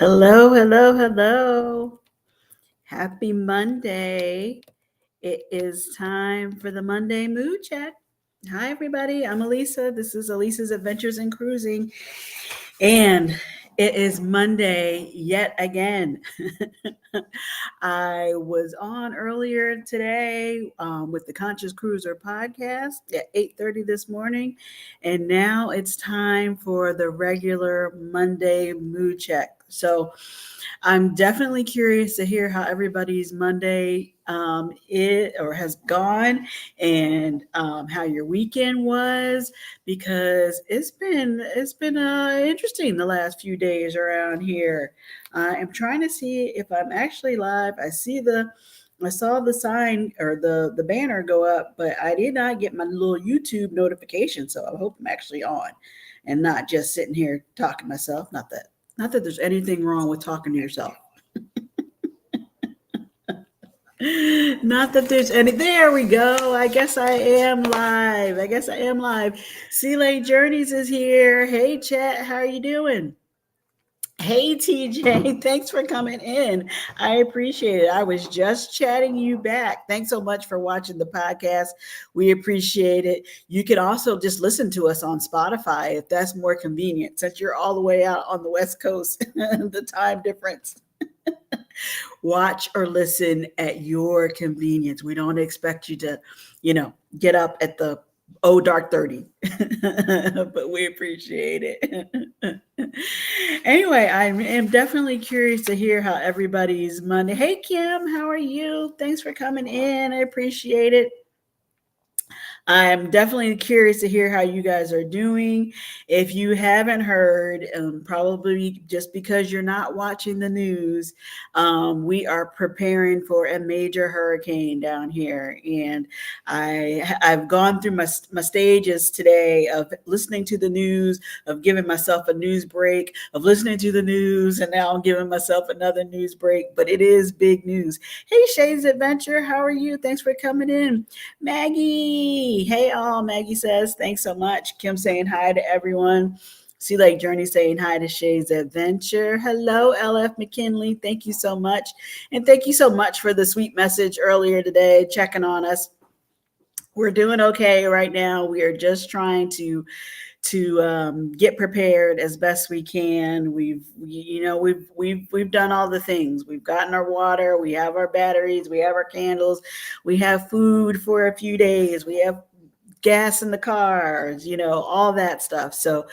Hello, hello, hello. Happy Monday. It is time for the Monday Mood Check. Hi, everybody. I'm Alisa. This is Alisa's Adventures in Cruising. And it is Monday yet again. I was on earlier today with the Conscious Cruiser podcast at 8:30 this morning. And now it's time for the regular Monday Mood Check. So I'm definitely curious to hear how everybody's Monday has gone, and how your weekend was, because it's been interesting the last few days around here. I'm trying to see if I'm actually live. I saw the sign or the banner go up, but I did not get my little YouTube notification. So I hope I'm actually on and not just sitting here talking to myself. Not that there's anything wrong with talking to yourself. Not that there's any. There we go. I guess I am live. Sea Lake Journeys is here. Hey, chat. How are you doing? Hey, TJ. Thanks for coming in. I appreciate it. I was just chatting you back. Thanks so much for watching the podcast. We appreciate it. You can also just listen to us on Spotify if that's more convenient, since you're all the way out on the West Coast, the time difference. Watch or listen at your convenience. We don't expect you to, get up at the dark 30, but we appreciate it. Anyway, I am definitely curious to hear how everybody's Monday. Hey, Kim, how are you? Thanks for coming in. I appreciate it. I'm definitely curious to hear how you guys are doing. If you haven't heard, probably just because you're not watching the news, we are preparing for a major hurricane down here. And I've gone through my stages today of listening to the news, of giving myself a news break, of listening to the news, and now I'm giving myself another news break. But it is big news. Hey, Shay's Adventure, how are you? Thanks for coming in. Maggie, hey all. Maggie says, thanks so much. Kim saying hi to everyone. Sea Lake Journey saying hi to Shay's Adventure. Hello, LF McKinley. Thank you so much. And thank you so much for the sweet message earlier today, checking on us. We're doing okay right now. We are just trying to get prepared as best we can. We've done all the things. We've gotten our water, we have our batteries, we have our candles, we have food for a few days, we have gas in the cars, all that stuff. So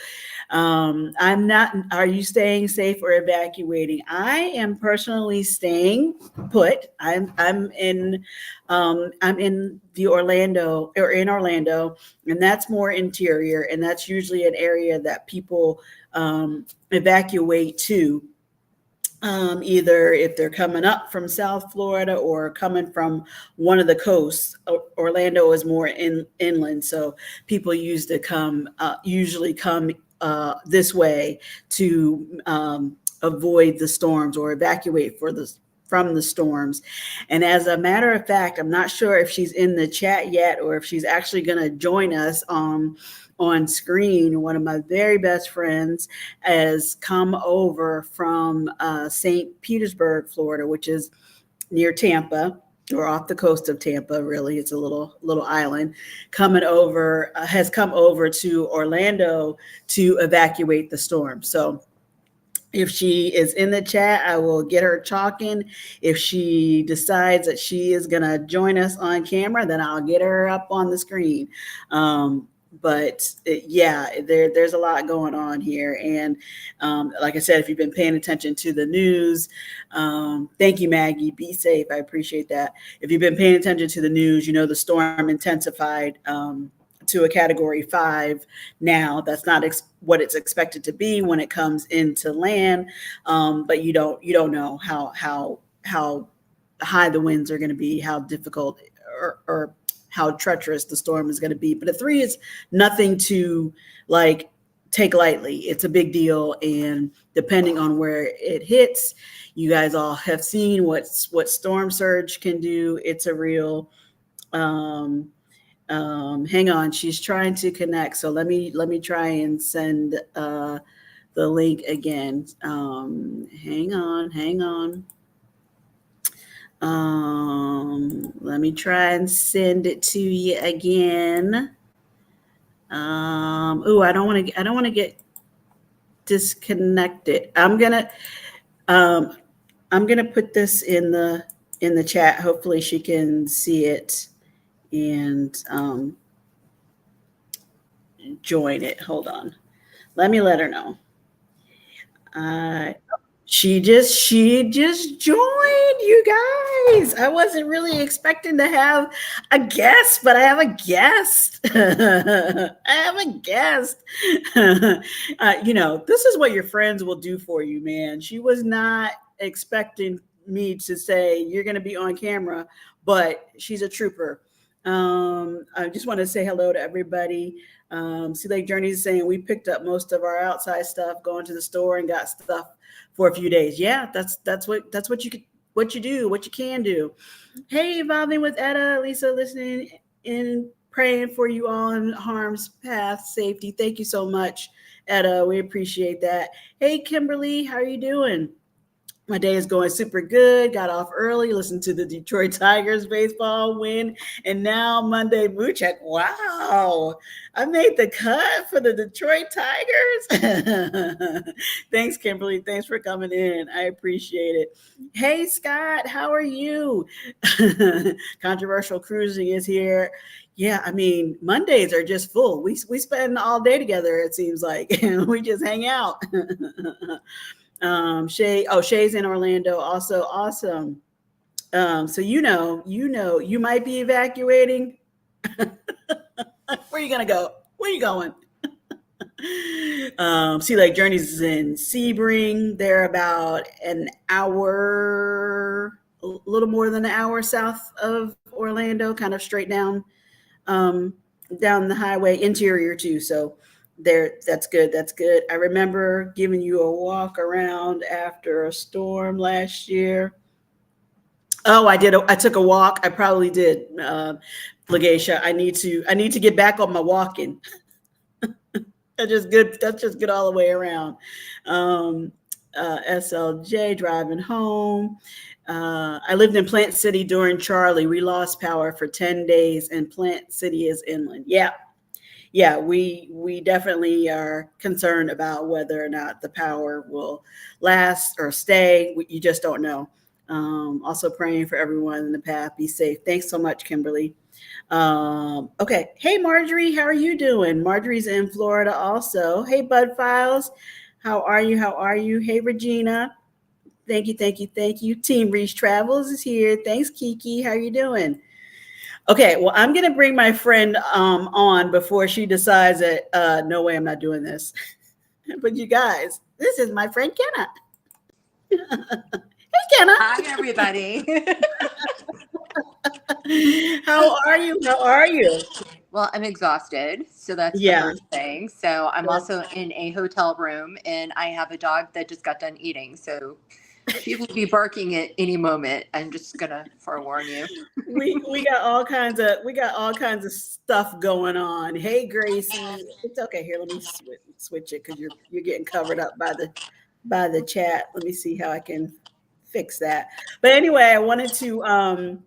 I'm not. Are you staying safe or evacuating? I am personally staying put. I'm in the Orlando, and that's more interior, and that's usually an area that people evacuate to. Either if they're coming up from South Florida or coming from one of the coasts. Orlando is more inland, so people usually come this way to avoid the storms or evacuate from the storms. And as a matter of fact, I'm not sure if she's in the chat yet or if she's actually going to join us on screen. One of my very best friends has come over from St. Petersburg, Florida, which is near Tampa, or off the coast of Tampa. Really, it's a little island. Has come over to Orlando to evacuate the storm. So if she is in the chat, I will get her talking. If she decides that she is going to join us on camera, then I'll get her up on the screen. There's a lot going on here. And like I said, if you've been paying attention to the news, thank you, Maggie. Be safe. I appreciate that. If you've been paying attention to the news, the storm intensified to a Category 5 now. That's not what it's expected to be when it comes into land, but you don't know how high the winds are going to be, how difficult or how treacherous the storm is going to be. But a 3 is nothing to take lightly. It's a big deal, and depending on where it hits, you guys all have seen what storm surge can do. It's a real hang on, she's trying to connect. So let me try and send the the link again. Hang on. Let me try and send it to you again. I don't want to get disconnected. Um, I'm gonna put this in the chat. Hopefully, she can see it and join it. Hold on. Let me let her know. Uh, she just joined, you guys. I wasn't really expecting to have a guest, but I have a guest. I have a guest. This is what your friends will do for you, man. She was not expecting me to say you're going to be on camera, but she's a trooper. I just want to say hello to everybody. Sea Lake Journey is saying we picked up most of our outside stuff, going to the store and got stuff for a few days. Yeah, that's what you do, what you can do. Hey, evolving with Etta, Lisa, listening and praying for you all in harm's path safety. Thank you so much, Etta. We appreciate that. Hey, Kimberly, how are you doing? My day is going super good. Got off early, listened to the Detroit Tigers baseball win, and now Monday mood check. Wow, I made the cut for the Detroit Tigers. Thanks, Kimberly. Thanks for coming in. I appreciate it. Hey, Scott, how are you? Controversial cruising is here. Yeah, I mean, Mondays are just full. We spend all day together, it seems like, and we just hang out. Shay's in Orlando, also awesome. So you might be evacuating. Where are you gonna go? Where are you going? Sea Lake Journeys is in Sebring. They're about an hour, a little more than an hour south of Orlando, kind of straight um, down the highway, interior too. So that's good. That's good. I remember giving you a walk around after a storm last year. Oh, I did. I took a walk. I probably did. Legacia, I need to get back on my walking. That's just good. That's just good all the way around. Um, SLJ driving home. I lived in Plant City during Charlie. We lost power for 10 days, and Plant City is inland. Yeah, we definitely are concerned about whether or not the power will last or stay. You just don't know. Also praying for everyone in the path. Be safe. Thanks so much, Kimberly. Okay. Hey, Marjorie, how are you doing? Marjorie's in Florida also. Hey, Bud Files, how are you? How are you? Hey, Regina. Thank you, thank you, thank you. Team Reach Travels is here. Thanks, Kiki. How you doing? Okay, well, I'm gonna bring my friend on before she decides that no way, I'm not doing this. But you guys, this is my friend Kenna. Hey, Kenna. Hi, everybody. How are you? How are you? Well, I'm exhausted, so that's the Yeah. first thing. So I'm also in a hotel room, and I have a dog that just got done eating. So she will be barking at any moment. I'm just gonna forewarn you. We got all kinds of stuff going on. Hey, Gracie, it's okay. Here, let me switch it because you're getting covered up by the chat. Let me see how I can fix that. But anyway, I wanted to.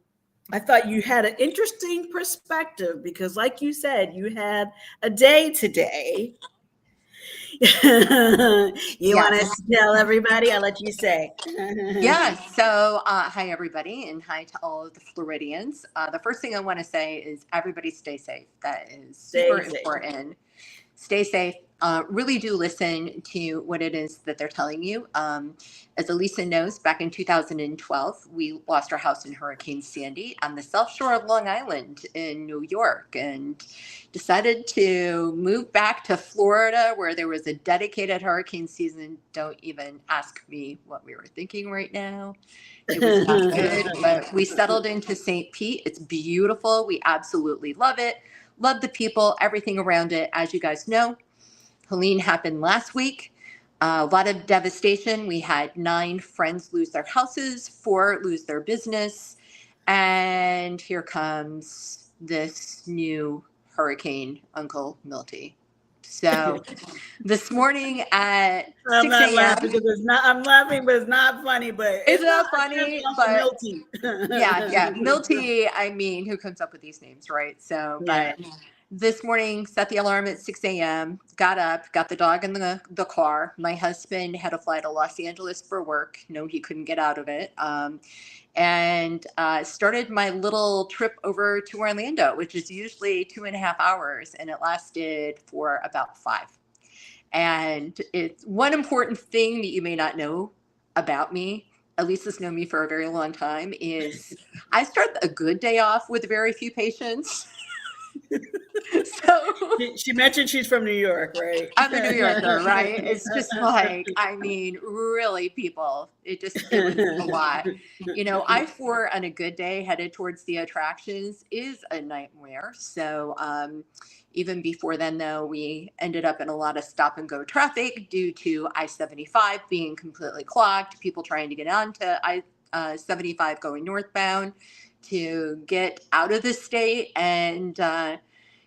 I thought you had an interesting perspective because, like you said, you had a day today. You want Yes. to tell everybody? I'll let you say. Yeah. So, hi, everybody, and hi to all of the Floridians. The first thing I want to say is everybody stay safe. That is super Stay safe. important. Stay safe. Really do listen to what it is that they're telling you. As Alisa knows, back in 2012, we lost our house in Hurricane Sandy on the South Shore of Long Island in New York and decided to move back to Florida where there was a dedicated hurricane season. Don't even ask me what we were thinking right now. It was not good, but we settled into St. Pete. It's beautiful. We absolutely love it. Love the people, everything around it. As you guys know, Helene happened last week. A lot of devastation. We had 9 friends lose their houses, 4 lose their business. And here comes this new hurricane, Uncle Milty. So this morning at I'm 6 not a.m., laughing because it's not. I'm laughing, but it's not funny. But it's it's not a shrimp funny, comes from but Milty. yeah, Milty, I mean, who comes up with these names, right? So, Yeah, but this morning, set the alarm at 6 a.m., got up, got the dog in the car. My husband had to fly to Los Angeles for work. No, he couldn't get out of it. And started my little trip over to Orlando, which is usually 2.5 hours, and it lasted for about 5. And it's one important thing that you may not know about me. Elisa's known me for a very long time. Is I start a good day off with very few patients. So she mentioned she's from New York, right? I'm a New Yorker, right? It's just like, I mean, really, people, it was a lot. I-4 on a good day headed towards the attractions is a nightmare. So, even before then, though, we ended up in a lot of stop and go traffic due to I-75 being completely clogged, people trying to get onto I-75 going northbound to get out of the state. And,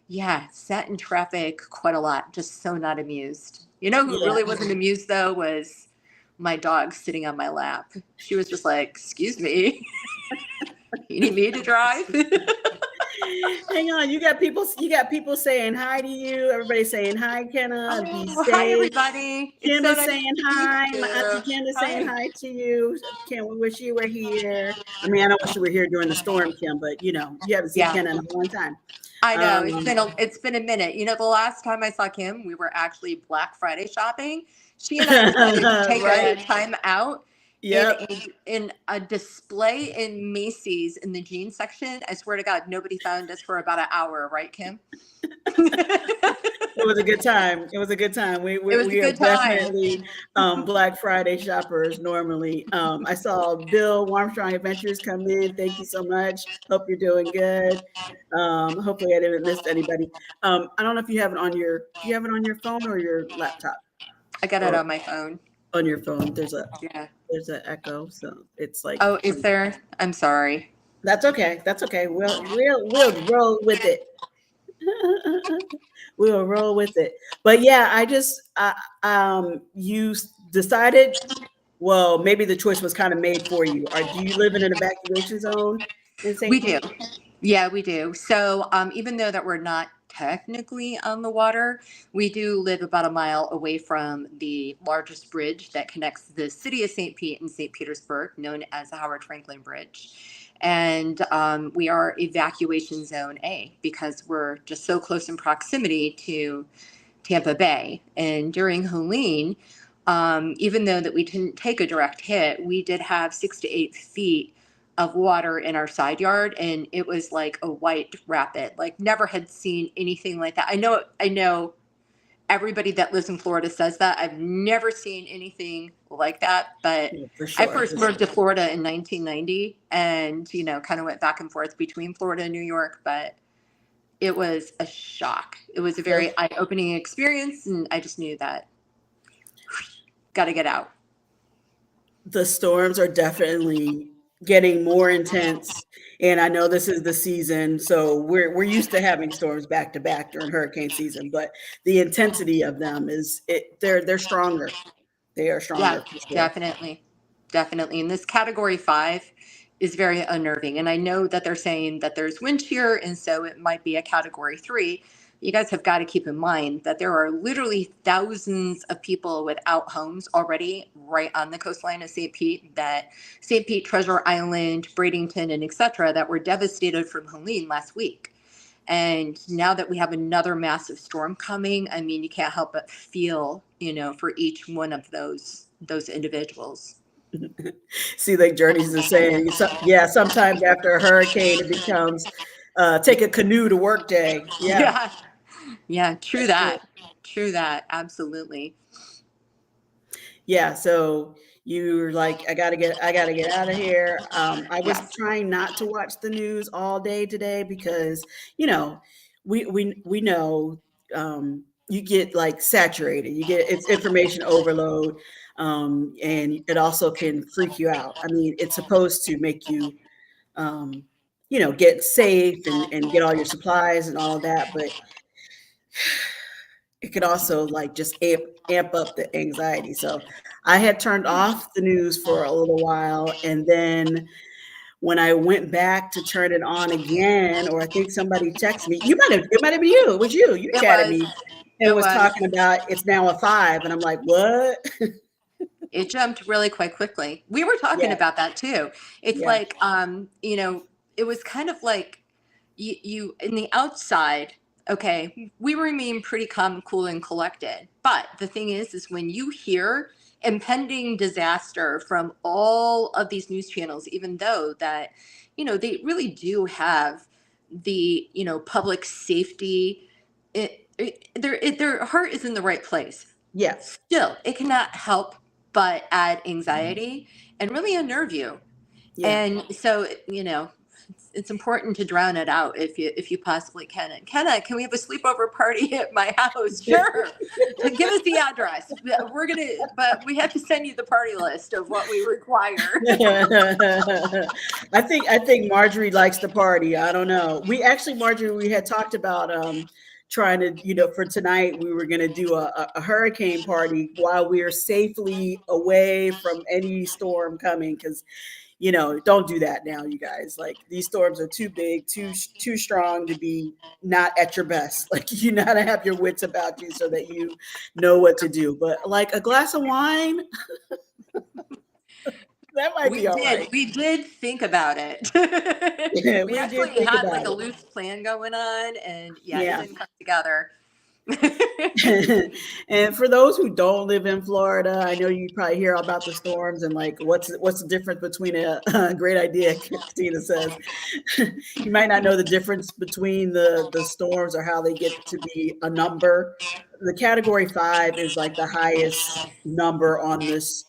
yeah, sat in traffic quite a lot, just so not amused. You know who Yeah. really wasn't amused though was my dog sitting on my lap. She was just like, "Excuse me, you need me to drive?" Hang on, you got people. You got people saying hi to you. Everybody's saying hi, Kenna. Be Oh, hi safe. everybody! It's Kim so is nice saying to meet hi. My you. auntie Kim is saying Hi. hi to you. Kim, we wish you were here. I mean, I don't wish you were here during the storm, Kim, but you haven't seen Yeah, Ken in a long time. I know Um, it's been a minute. The last time I saw Kim, we were actually Black Friday shopping. She and I decided to take a right? time out in Yep. a display in Macy's in the jeans section. I swear to God, nobody found us for about an hour, right, Kim? It was a good time. It was a good time. We It we, was a we are good time. definitely Black Friday shoppers normally. I saw Bill Armstrong Adventures come in. Thank you so much. Hope you're doing good. Hopefully I didn't miss anybody. I don't know if you have it on your do you have it on your phone or your laptop I got it or on my phone. on your phone. Yeah. There's an echo, so it's like Oh, is there? I'm sorry. that's okay. That's okay. We'll roll with it. We'll roll with it. But yeah, you decided, well, maybe the choice was kind of made for you. Or do you live in an evacuation zone in We St. do. Pete? Yeah, we do. So, even though that we're not technically on the water, we do live about a mile away from the largest bridge that connects the city of St. Pete and St. Petersburg, known as the Howard Franklin Bridge. And we are evacuation zone A because we're just so close in proximity to Tampa Bay. And during Helene, even though that we didn't take a direct hit, we did have 6 to 8 feet of water in our side yard, and it was like a white rapid. Like never had seen anything like that. I know everybody that lives in Florida says that. I've never seen anything like that, but Yeah, for I sure. first For moved to sure. Florida in 1990 and, kind of went back and forth between Florida and New York, but it was a shock. It was a The, very eye-opening experience, and I just knew that got to get out. the storms are definitely getting more intense. And I know this is the season, so we're used to having storms back to back during hurricane season, but the intensity of them they're stronger. They are Yeah, stronger for sure. definitely. Definitely. And this category 5 is very unnerving. And I know that they're saying that there's wind shear, and so it might be a category 3. You guys have got to keep in mind that there are literally thousands of people without homes already right on the coastline of St. Pete, that St. Pete, Treasure Island, Bradenton, and etc., that were devastated from Helene last week. And now that we have another massive storm coming, I mean, you can't help but feel, for each one of those individuals. See, like Journeys is saying, yeah, sometimes after a hurricane, it becomes take a canoe to work day. Yeah, Yeah. Yeah, true that's true. that. True that. Absolutely. Yeah, so you're like, I gotta get out of here. I was Yes. trying not to watch the news all day today because, you know, we know you get like saturated. You get it's information overload, and it also can freak you out. I mean, it's supposed to make you, um, get safe and get all your supplies and all of that, but it could also like just amp up the anxiety. So I had turned off the news for a little while, and then when I went back to turn it on again, or I think somebody texted me, it might have been you, it was you. You It chatted was. me and It was was. talking about it's now a 5, and I'm like, what? It jumped really quite quickly. We were talking Yeah, about that too. It's yeah, like, it was kind of like you in the outside, okay, we remain pretty calm, cool, and collected. But the thing is when you hear impending disaster from all of these news channels, even though that, they really do have the, public safety, their heart is in the right place. yeah, Still, it cannot help but add anxiety and really unnerve you. yeah. And so, it's important to drown it out if you possibly can. And Kenna, can we have a sleepover party at my house? Sure. Give us the address. But we have to send you the party list of what we require. I think Marjorie likes to party. I don't know. Marjorie, we had talked about trying to, for tonight we were going to do a hurricane party while we are safely away from any storm coming, because don't do that now, you guys. Like, these storms are too big, too strong to be not at your best. Like, you gotta have your wits about you so that you know what to do. But like a glass of wine, that might We be all did. right. We did think about it. We We did actually think had like about a it. loose plan going on, and yeah, it Yeah. didn't come together. And for those who don't live in Florida, I know you probably hear about the storms and like what's the difference between a great idea, Christina says. You might not know the difference between the storms or how they get to be a number. The category 5 is like the highest number on this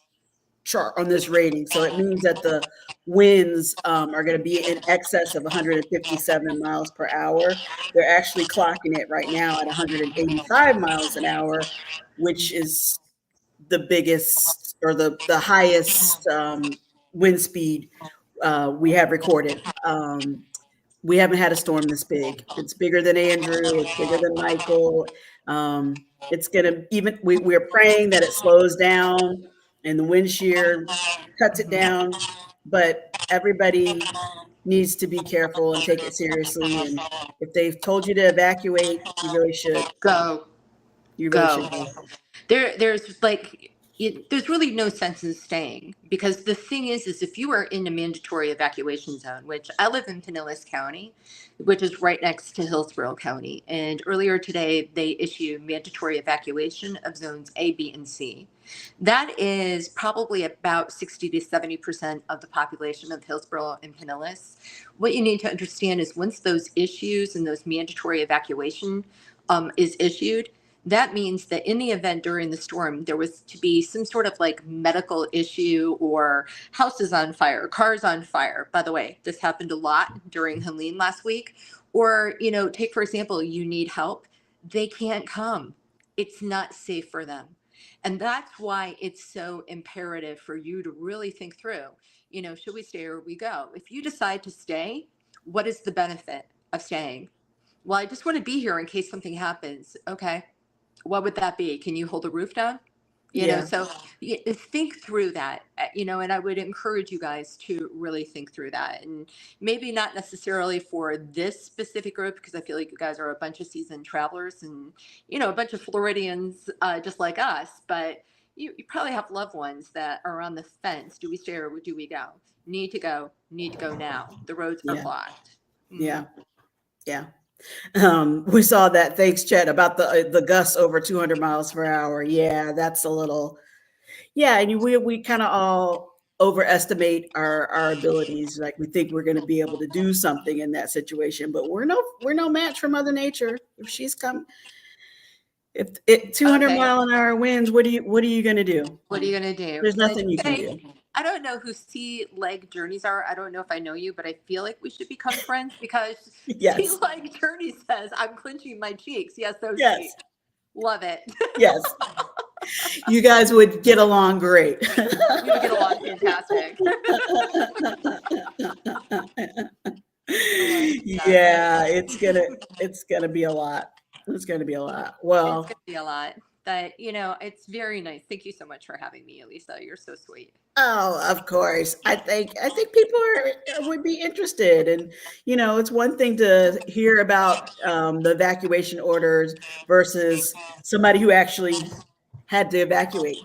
chart, on this rating. So it means that the winds are going to be in excess of 157 miles per hour. They're actually clocking it right now at 185 miles an hour, which is the biggest or the highest wind speed we have recorded. We haven't had a storm this big. It's bigger than Andrew. It's bigger than Michael. It's gonna even. We're praying that it slows down and the wind shear cuts it down. But everybody needs to be careful and take it seriously. And if they've told you to evacuate, you really should. Go, You really should go. go. There's like there's really no sense in staying, because the thing is if you are in a mandatory evacuation zone, which I live in Pinellas County, which is right next to Hillsborough County, and earlier today they issued mandatory evacuation of zones A, B, and C. That is probably about 60 to 70% of the population of Hillsborough and Pinellas. What you need to understand is once those issues and those mandatory evacuation is issued, that means that in the event during the storm there was to be some sort of like medical issue, or houses on fire, cars on fire. By the way, this happened a lot during Helene last week. Or, take for example, you need help. They can't come. It's not safe for them. And that's why it's so imperative for you to really think through, should we stay or we go? If you decide to stay, what is the benefit of staying? Well, I just want to be here in case something happens. Okay, what would that be? Can you hold the roof down? Yeah, So think through that, and I would encourage you guys to really think through that. And maybe not necessarily for this specific group, because I feel like you guys are a bunch of seasoned travelers and, a bunch of Floridians just like us, but you probably have loved ones that are on the fence. Do we stay or do we go? Need to go now. The roads are yeah, blocked. yeah, Mhm. yeah. We saw that. Thanks, Chet, about the gusts over 200 miles per hour. Yeah, that's a little. Yeah, and we kind of all overestimate our abilities. Like, we think we're going to be able to do something in that situation, but we're no match for Mother Nature. If she's come, if it 200 Okay. mile an hour winds, what are you going to do? What are you gonna do? There's Kenna, nothing you can do. I don't know who sea leg journeys are. I don't know if I know you, but I feel like we should become friends, because sea Yes, leg journey says I'm clenching my cheeks. Yes, those yes, cheeks. Love it. yes. You guys would get along great. We would get along fantastic. We would get along fantastic. Yeah, it's gonna be a lot. It's going to be a lot. It's going Well, to be a lot. But, it's very nice. Thank you so much for having me, Elisa. You're so sweet. oh, of course. I think people would be interested, and it's one thing to hear about the evacuation orders versus somebody who actually had to evacuate.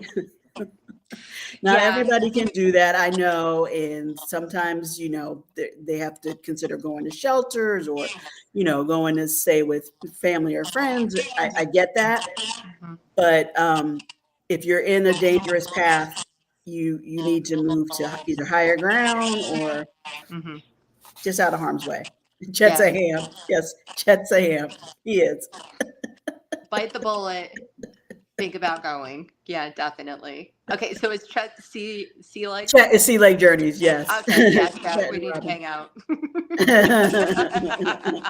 Not Yeah. everybody can do that, I know, and sometimes they have to consider going to shelters or going to stay with family or friends. I get that, Mhm. but if you're in a dangerous path, you need to move to either higher ground or Hmm. just out of harm's way. Chet's Yeah. a ham. Yes, Chet's a ham. He is. Bite the bullet. Think about going. Yeah, definitely. Okay, so it's Chet Sea Lake? Chet is Sea Lake Journeys. Yes. Okay, yeah, Chet Chet. We and need to Robin. hang out.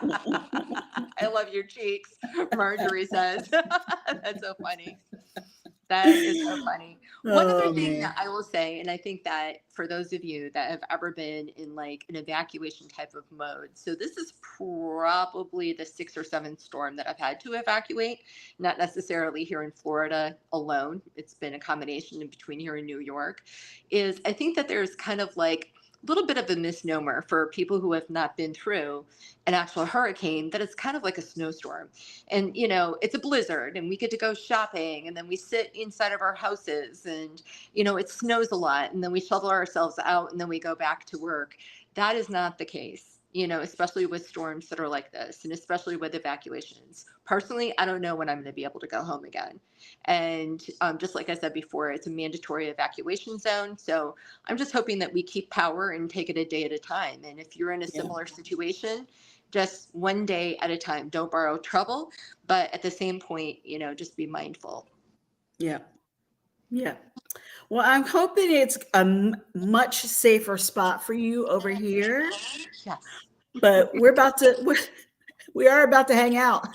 I love your cheeks, Marjorie says. That's so funny. That is so funny. One other Oh thing that man. I will say, and I think that for those of you that have ever been in like an evacuation type of mode, so this is probably the sixth or seventh storm that I've had to evacuate, not necessarily here in Florida alone. It's been a combination in between here in New York. Is I think that there's kind of like a little bit of a misnomer for people who have not been through an actual hurricane that it's kind of like a snowstorm, and it's a blizzard and we get to go shopping and then we sit inside of our houses and it snows a lot and then we shovel ourselves out and then we go back to work. That is not the case, especially with storms that are like this and especially with evacuations. Personally, I don't know when I'm going to be able to go home again. And just like I said before, it's a mandatory evacuation zone, so I'm just hoping that we keep power and take it a day at a time. And if you're in a Yeah. similar situation, just one day at a time. Don't borrow trouble, but at the same point, just be mindful. Yeah. Yeah. Well, I'm hoping it's a much safer spot for you over here, Yes. but we are about to hang out.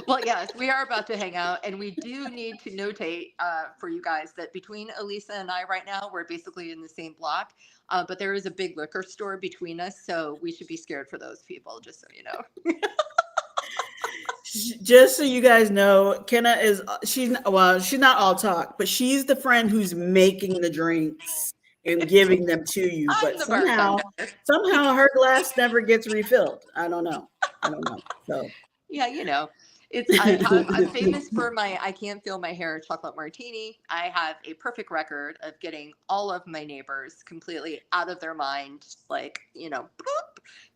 Well, yes, we are about to hang out, and we do need to notate for you guys that between Elisa and I right now, we're basically in the same block, but there is a big liquor store between us, so we should be scared for those people, just so you know. Just so you guys know, Kenna she's not all talk, but she's the friend who's making the drinks and giving them to you. I'm But the bartender. somehow her glass never gets refilled. I don't know. I don't know. So Yeah, I'm famous for my I can't feel my hair chocolate martini. I have a perfect record of getting all of my neighbors completely out of their mind, like boop.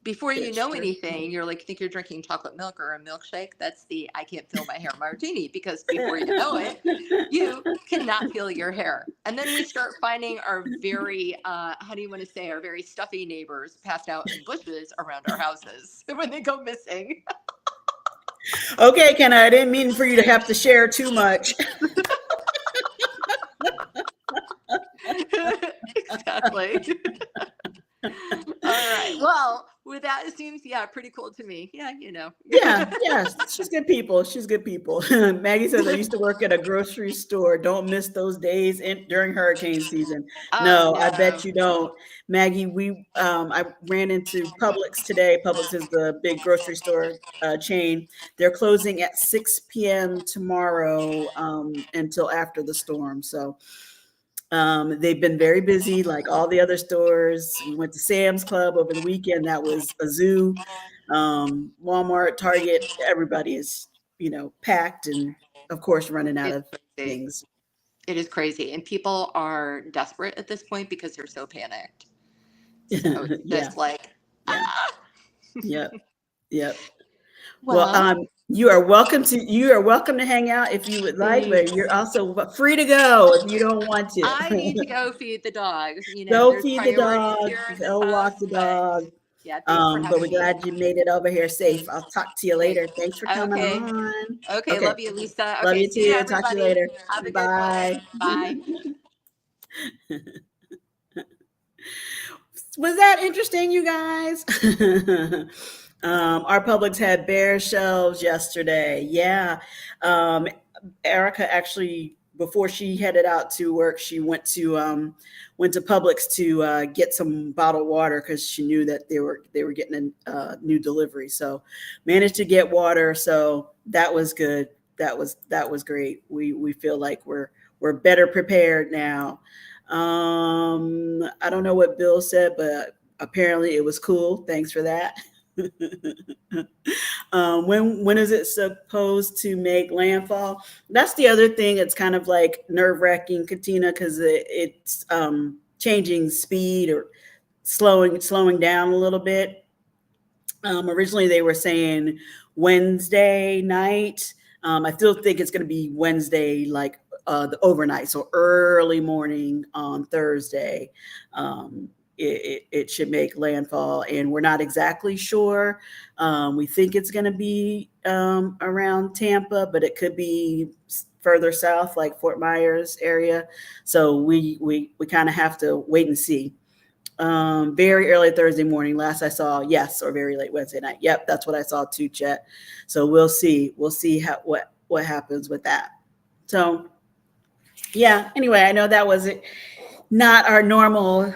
Before you that's know true. anything, you're like think you're drinking chocolate milk or a milkshake. That's the I can't feel my hair martini because before you know it, you cannot feel your hair. And then we start finding our very how do you want to say our very stuffy neighbors passed out in bushes around our houses when they go missing. Okay, Kenna, I didn't mean for you to have to share too much. Exactly. All right. Well, with that, it seems, yeah, pretty cool to me. Yeah, Yeah, yes, she's good people. She's good people. Maggie says, I used to work at a grocery store. Don't miss those days during hurricane season. Oh, No, I no. bet you don't. Maggie, I ran into Publix today. Publix is the big grocery store chain. They're closing at 6 p.m. tomorrow until after the storm. So they've been very busy, like all the other stores. We went to Sam's Club over the weekend. That was a zoo. Walmart, Target, everybody is, packed and, of course, running out It's of crazy. things. It is crazy. And people are desperate at this point because they're so panicked. So it's Yeah, just like, yeah, ah. yep, yep. Well, Well, you are welcome to hang out if you would like, but you're thanks. also free to go if you don't want to. I need to go feed the dogs. Go There's feed the priorities dog, here in this go walk house, the but dog. yeah, thanks for But having we're me. glad you made it over here safe. I'll talk to you Thanks. later. Thanks for coming Okay. on. Okay. Okay. Love you, Lisa. Love Okay. you See you, too. Talk to you everybody. later. Have a good one. Bye. Bye. Was that interesting, you guys? Our Publix had bare shelves yesterday. Yeah. Erica actually before she headed out to work, she went to Publix to get some bottled water because she knew that they were getting a new delivery. So managed to get water. So that was good. That was great. We feel like we're better prepared now. I don't know what Bill said, but apparently it was cool. Thanks for that. When is it supposed to make landfall? That's the other thing. It's kind of like nerve wracking, Katina, because it's changing speed or slowing down a little bit. Originally, they were saying Wednesday night. I still think it's going to be Wednesday, like the overnight, so early morning on Thursday. It should make landfall, and we're not exactly sure. We think it's going to be around Tampa, but it could be further south, like Fort Myers area. So we kind of have to wait and see. Very early Thursday morning. Last I saw, yes, or very late Wednesday night. Yep, that's what I saw too, Chet. So we'll see. We'll see what happens with that. So yeah. Anyway, I know that was not our normal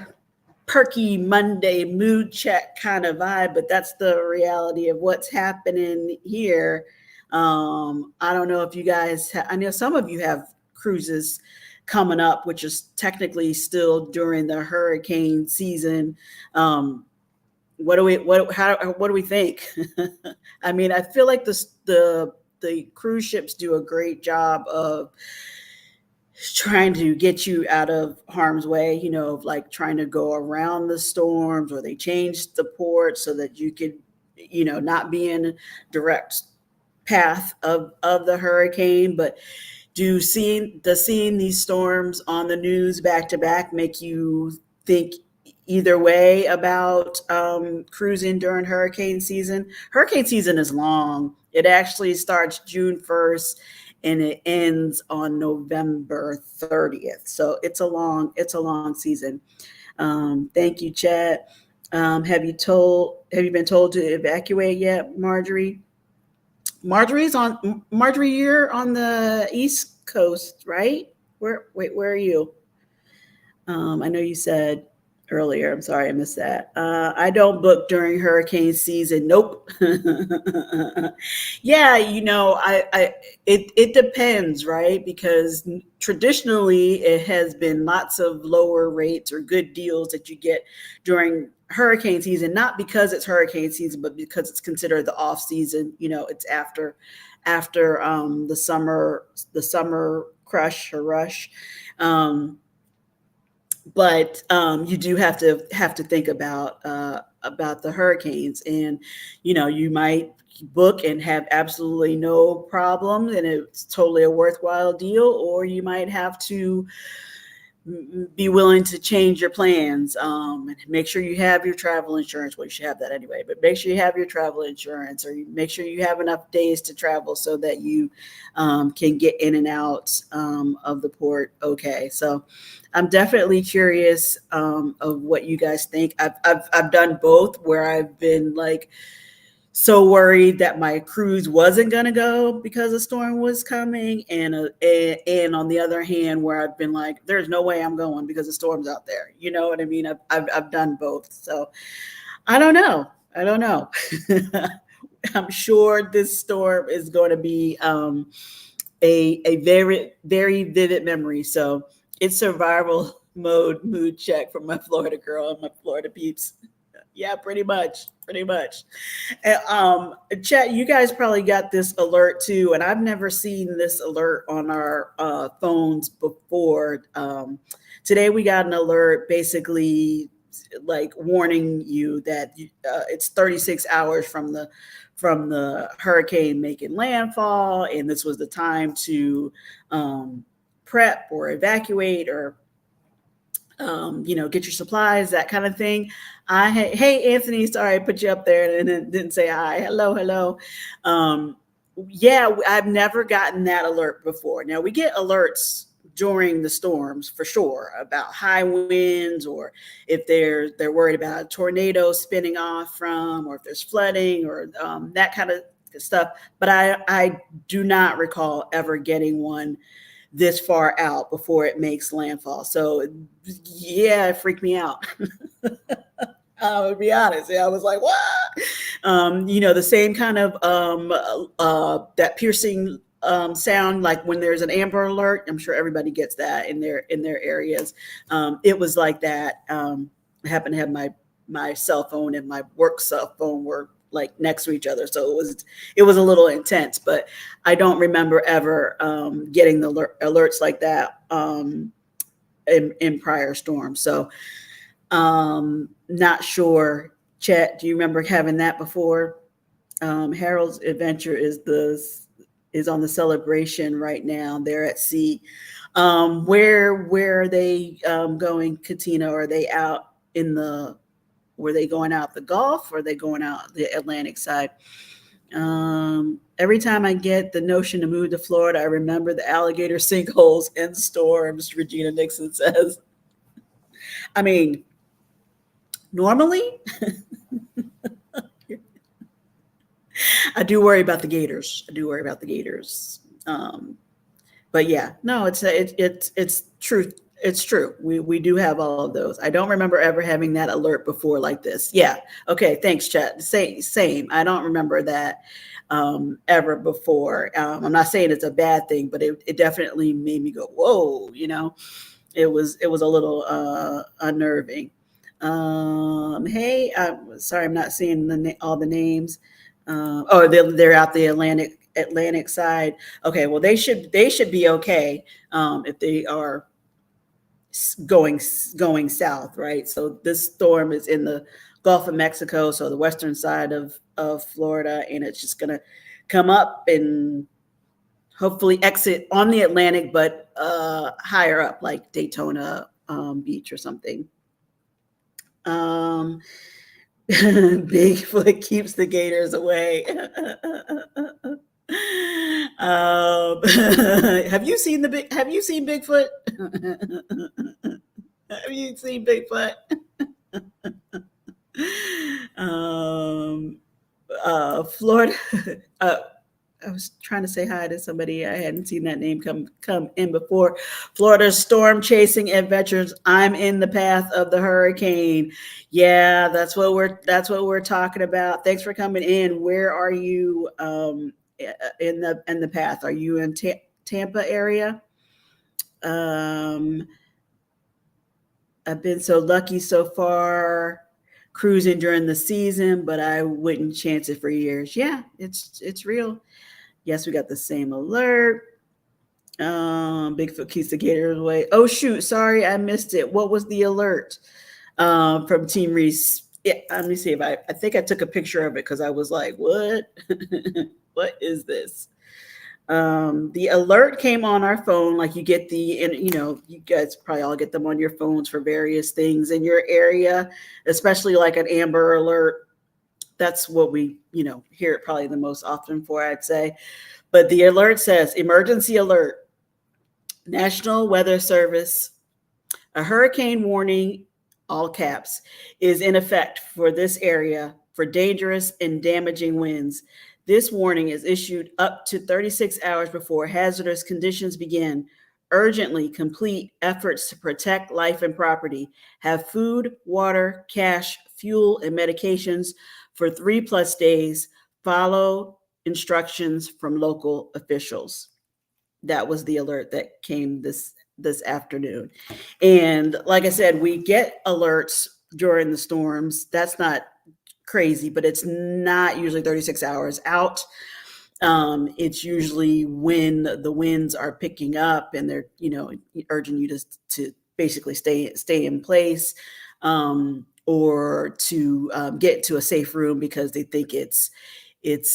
perky Monday mood check kind of vibe, but that's the reality of what's happening here. I don't know if you guys, I know some of you have cruises coming up, which is technically still during the hurricane season. Um, what do we think? I mean, I feel like the cruise ships do a great job of trying to get you out of harm's way, of like trying to go around the storms, or they changed the port so that you could, not be in direct path of the hurricane. But does seeing these storms on the news back to back make you think either way about cruising during hurricane season? Hurricane season is long. It actually starts June 1st and it ends on November 30th. So it's a long season. Thank you, Chad. Have you been told to evacuate yet, Marjorie? Marjorie, you're on the East Coast, right? Where are you? I know you said earlier. I'm sorry, I missed that. I don't book during hurricane season. Nope. Yeah, it depends, right? Because traditionally, it has been lots of lower rates or good deals that you get during hurricane season. Not because it's hurricane season, but because it's considered the off season. It's after the summer crush or rush. Um, but you do have to think about the hurricanes, and you might book and have absolutely no problems, and it's totally a worthwhile deal, or you might have to be willing to change your plans, and make sure you have your travel insurance. Well, you should have that anyway, but make sure you have your travel insurance, or make sure you have enough days to travel so that you can get in and out of the port. Okay, so I'm definitely curious of what you guys think. I've done both, where I've been like so worried that my cruise wasn't going to go because a storm was coming, and on the other hand, where I've been like, there's no way I'm going because the storm's out there. You know what I mean? I've done both. So I don't know. I'm sure this storm is going to be a very, very vivid memory. So it's survival mode mood check from my Florida girl and my Florida peeps. Yeah, pretty much. Pretty much. Chat, you guys probably got this alert too, and I've never seen this alert on our phones before. Today we got an alert basically like warning you that it's 36 hours from the hurricane making landfall, and this was the time to prep or evacuate, or get your supplies, that kind of thing. Hey, Anthony, sorry I put you up there and then didn't say hi. Hello, hello. Um, yeah, I've never gotten that alert before. Now we get alerts during the storms for sure about high winds, or if they're worried about tornadoes spinning off from, or if there's flooding, or that kind of stuff. But I do not recall ever getting one this far out before it makes landfall. So yeah, it freaked me out. To be honest, yeah, I was like, "What?" The same kind of that piercing sound, like when there's an Amber Alert. I'm sure everybody gets that in their areas. It was like that. I happen to have my cell phone and my work cell phone were like next to each other, so it was a little intense. But I don't remember ever getting the alerts like that in prior storms. So not sure. Chet, do you remember having that before? Harold's Adventure is on the Celebration right now. They're at sea. Where are they going, Katina? Are they out in the? Were they going out the Gulf? Or are they going out the Atlantic side? Every time I get the notion to move to Florida, I remember the alligator sinkholes and storms. Regina Nixon says. I mean, normally I do worry about the gators. I do worry about the gators. But yeah, no, it's true. It's true. We do have all of those. I don't remember ever having that alert before like this. Yeah. Okay. Thanks, chat. Same. I don't remember that ever before. I'm not saying it's a bad thing, but it definitely made me go, whoa. It was a little unnerving. Hey, I'm sorry, I'm not seeing all the names. Oh, they're out the Atlantic side. Okay, well they should be okay if they are going south, right? So this storm is in the Gulf of Mexico, so the western side of Florida, and it's just gonna come up and hopefully exit on the Atlantic, but higher up, like Daytona Beach or something. Um, Bigfoot keeps the gators away. Have you seen Have you seen Bigfoot? Have you seen Bigfoot? um, Florida. Uh, I was trying to say hi to somebody. I hadn't seen that name come in before. Florida's storm chasing adventures. I'm in the path of the hurricane. Yeah, that's what we're talking about. Thanks for coming in. Where are you in the path? Are you in Tampa area? Um, I've been so lucky so far cruising during the season, but I wouldn't chance it for years. Yeah, it's real. Yes, we got the same alert. Bigfoot keeps the gators away. Oh shoot, sorry, I missed it. What was the alert from Team Reese? Yeah, let me see if I think I took a picture of it because I was like, what? What is this? The alert came on our phone, like you get and you guys probably all get them on your phones for various things in your area, especially like an Amber Alert. That's what we hear it probably the most often for, I'd say. But the alert says emergency alert, National Weather Service, a hurricane warning, all caps, is in effect for this area for dangerous and damaging winds. This warning is issued up to 36 hours before hazardous conditions begin. Urgently complete efforts to protect life and property. Have food, water, cash, fuel, and medications for 3+ days. Follow instructions from local officials. That was the alert that came this afternoon. And like I said, we get alerts during the storms. That's not crazy, but it's not usually 36 hours out. It's usually when the winds are picking up and they're urging you to basically stay in place, or to get to a safe room because they think it's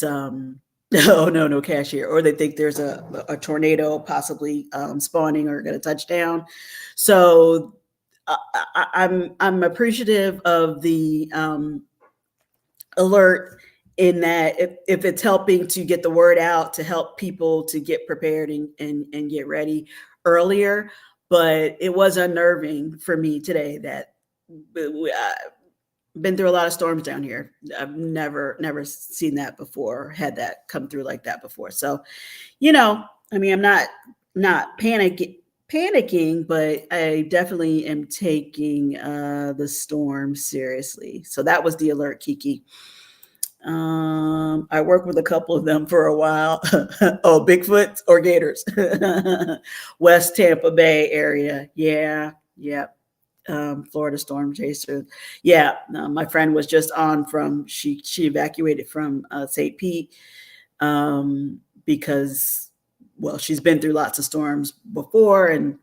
no, no cash here, or they think there's a tornado possibly spawning or going to touch down. So I'm appreciative of the alert, in that if it's helping to get the word out to help people to get prepared and get ready earlier. But it was unnerving for me today that been through a lot of storms down here. I've never seen that before, had that come through like that before. So, I mean, I'm not not panicking, but I definitely am taking the storm seriously. So that was the alert, Kiki. I worked with a couple of them for a while. Oh, Bigfoots or Gators? West Tampa Bay area. Yeah, yeah. Florida storm chaser. Yeah, my friend was just on from she evacuated from St. Pete because well she's been through lots of storms before and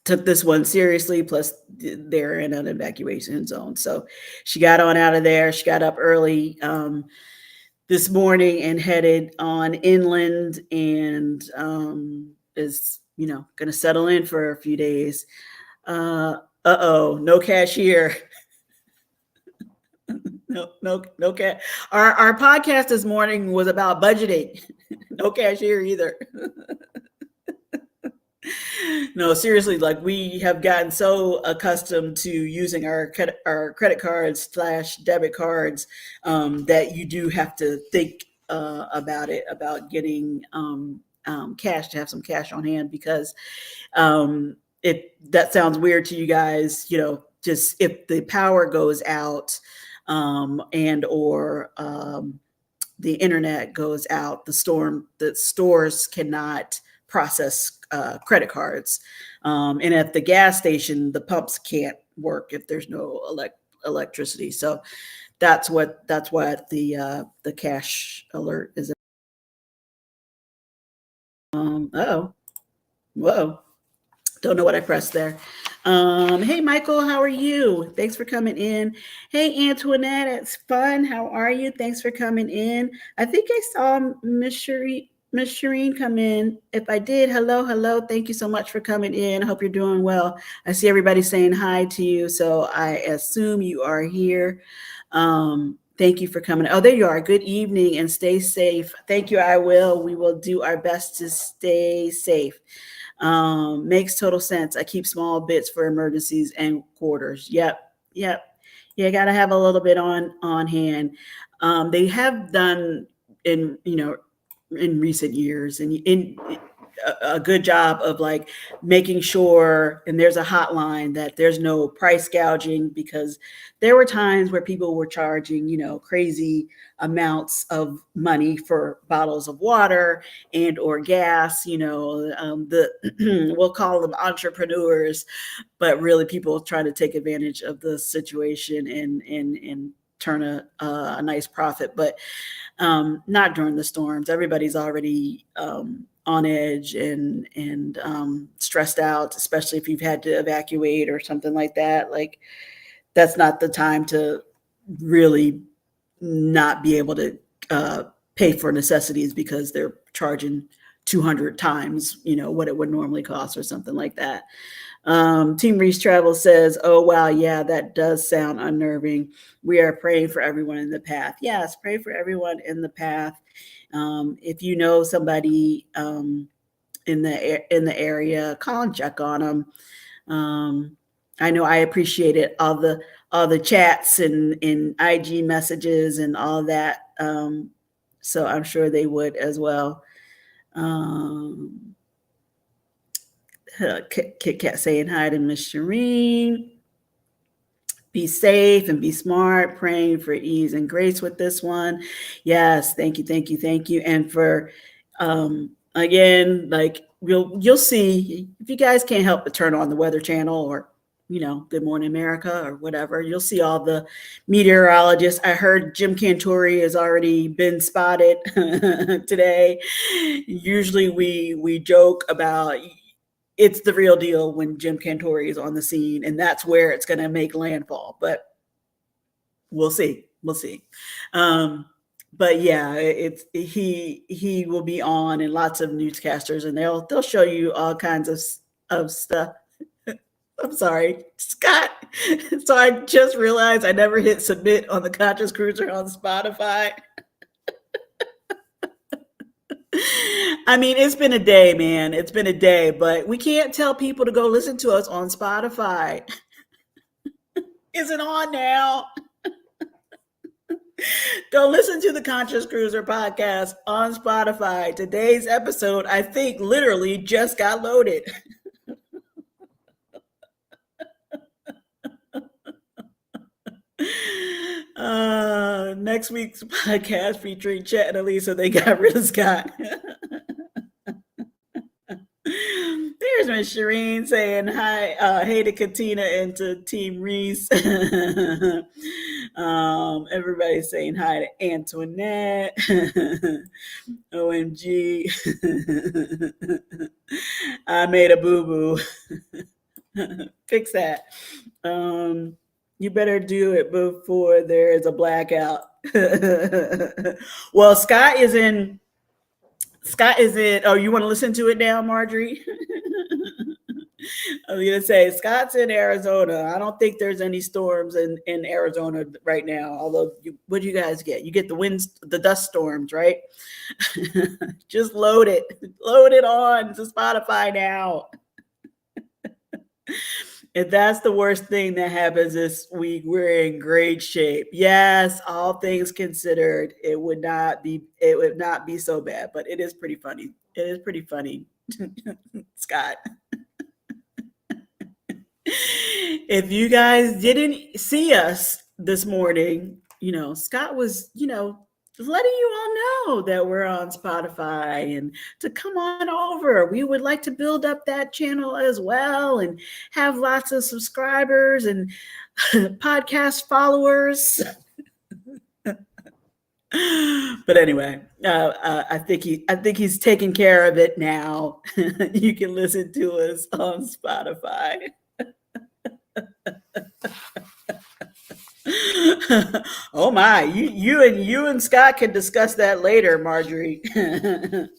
took this one seriously. Plus, they're in an evacuation zone, so she got on out of there. She got up early this morning and headed on inland, and is going to settle in for a few days. Oh, no cashier. No cat. Our podcast this morning was about budgeting. No cashier either. No, seriously, like we have gotten so accustomed to using our credit cards slash debit cards that you do have to think about it, about getting cash, to have some cash on hand, because if that sounds weird to you guys, just if the power goes out and or the internet goes out, the stores cannot process credit cards, and at the gas station, the pumps can't work if there's no electricity. So that's what the cash alert is. Oh, whoa. Don't know what I pressed there. Hey, Michael, how are you? Thanks for coming in. Hey, Antoinette, it's fun. How are you? Thanks for coming in. I think I saw Miss Shireen come in. If I did, hello, hello. Thank you so much for coming in. I hope you're doing well. I see everybody saying hi to you, so I assume you are here. Thank you for coming. Oh, there you are. Good evening and stay safe. Thank you. I will. We will do our best to stay safe. Makes total sense. I keep small bits for emergencies and quarters. Yep. You got to have a little bit on hand. They have done in recent years and in a good job of like making sure, and there's a hotline, that there's no price gouging, because there were times where people were charging crazy amounts of money for bottles of water and or gas. We'll call them entrepreneurs, but really people trying to take advantage of the situation and turn a nice profit. But not during the storms. Everybody's already on edge and stressed out, especially if you've had to evacuate or something like that. Like, that's not the time to really not be able to pay for necessities because they're charging 200 times what it would normally cost or something like that. Team Reese Travel says, oh, wow, yeah, that does sound unnerving. We are praying for everyone in the path. Yes, pray for everyone in the path. If you know somebody in the area, call and check on them. I know I appreciated all the chats and IG messages and all that. So I'm sure they would as well. Kit Kat saying hi to Miss Shireen. Be safe and be smart, praying for ease and grace with this one. Yes, thank you. And for again, like you'll see, if you guys can't help but turn on the Weather Channel or Good Morning America or whatever, you'll see all the meteorologists. I heard Jim Cantore has already been spotted today. Usually we joke about it's the real deal when Jim Cantore is on the scene, and that's where it's going to make landfall. But we'll see. But yeah, it's he will be on, and lots of newscasters, and they'll show you all kinds of stuff. I'm sorry, Scott. So I just realized I never hit submit on the Conscious Cruiser on Spotify. I mean, it's been a day, man. It's been a day, but we can't tell people to go listen to us on Spotify. Is it on now? Go listen to the Conscious Cruiser podcast on Spotify. Today's episode, I think, literally just got loaded. Next week's podcast featuring Chet and Alisa, they got rid of Scott. There's Miss Shireen saying hi, hey to Katina and to Team Reese. Everybody's saying hi to Antoinette. OMG. I made a boo boo. Fix that. You better do it before there is a blackout. Well, Scott is in. Oh, you want to listen to it now, Marjorie? I was gonna say Scott's in Arizona. I don't think there's any storms in Arizona right now. Although, what do you guys get? You get the winds, the dust storms, right? Just load it on to Spotify now. If that's the worst thing that happens this week, we're in great shape. Yes, all things considered, it would not be so bad, but it is pretty funny. It is pretty funny, Scott. If you guys didn't see us this morning, Scott was, letting you all know that we're on Spotify and to come on over. We would like to build up that channel as well and have lots of subscribers and podcast followers. But anyway, I think he's taking care of it now. You can listen to us on Spotify. Oh my, you and Scott can discuss that later, Marjorie.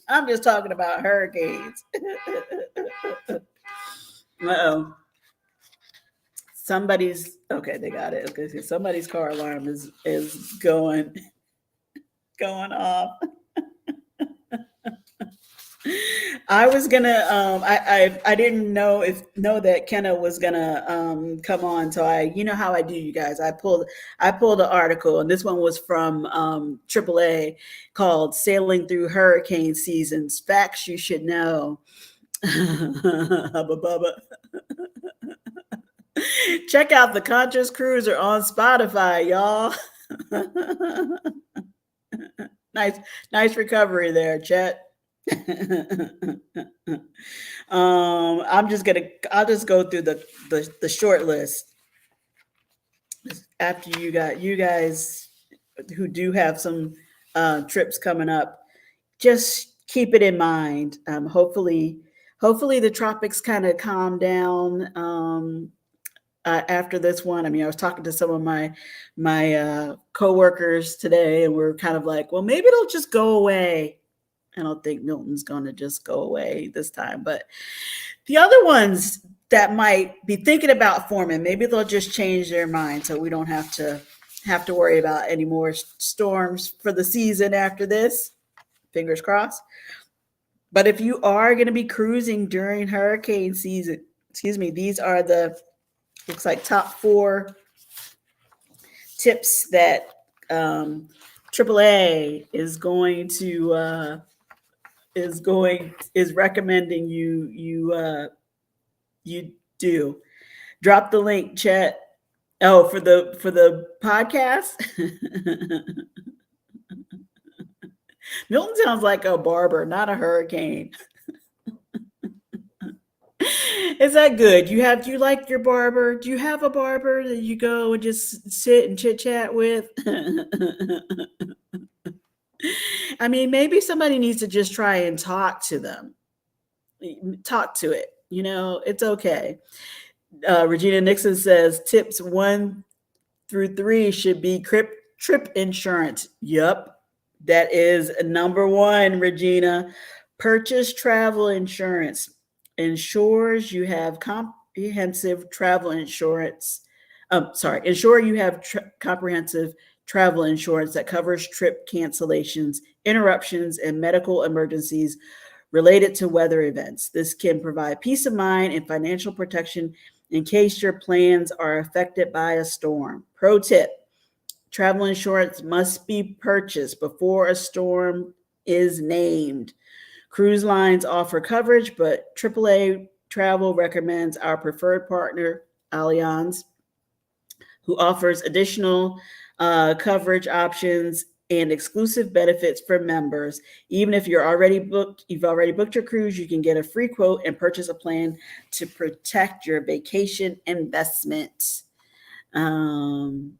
I'm just talking about hurricanes. Uh-oh. Okay, they got it. Okay, somebody's car alarm is going off. I was gonna I didn't know that Kenna was gonna come on, so how I do, you guys. I pulled an article, and this one was from AAA called "Sailing Through Hurricane Seasons: Facts You Should Know." Hubba bubba. Check out the Conscious Cruiser on Spotify, y'all. Nice recovery there, Chet. I'll just go through the short list after you guys who do have some trips coming up. Just keep it in mind. Hopefully the tropics kind of calm down after this one. I mean, I was talking to some of my coworkers today, and we're kind of like, well, maybe it'll just go away. I don't think Milton's going to just go away this time, but the other ones that might be thinking about forming, maybe they'll just change their mind, so we don't have to worry about any more storms for the season after this. Fingers crossed. But if you are going to be cruising during hurricane season, these are the looks like top 4 tips that AAA is going to is recommending you do. Drop the link, Chet. Oh, for the podcast. Milton sounds like a barber, not a hurricane. Is that good? Do you like your barber? Do you have a barber that you go and just sit and chit chat with? I mean, maybe somebody needs to just try and talk to them. Talk to it. It's okay. Regina Nixon says tips 1 through 3 should be trip insurance. Yup. That is number 1, Regina. Purchase travel insurance. Ensures you have comprehensive travel insurance. Ensure you have comprehensive travel insurance that covers trip cancellations, interruptions, and medical emergencies related to weather events. This can provide peace of mind and financial protection in case your plans are affected by a storm. Pro tip: Travel insurance must be purchased before a storm is named. Cruise lines offer coverage, but AAA Travel recommends our preferred partner, Allianz, who offers additional coverage options and exclusive benefits for members. Even if you've already booked your cruise, you can get a free quote and purchase a plan to protect your vacation investment. Um,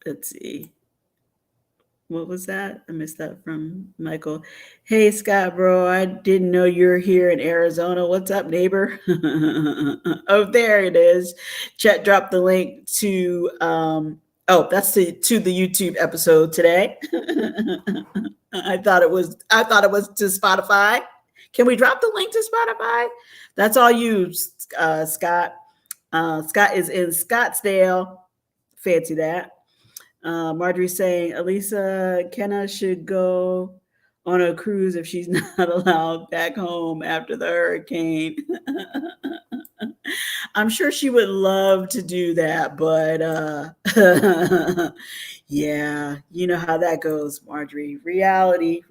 let's see. What was that? I missed that from Michael. Hey, Scott, bro. I didn't know you're here in Arizona. What's up, neighbor? Oh, there it is. Chet dropped the link to, that's to the YouTube episode today. I thought it was to Spotify. Can we drop the link to Spotify? That's all you, Scott. Scott is in Scottsdale. Fancy that. Marjorie's saying Alisa Kenna should go on a cruise if she's not allowed back home after the hurricane. I'm sure she would love to do that, but yeah, you know how that goes, Marjorie. Reality.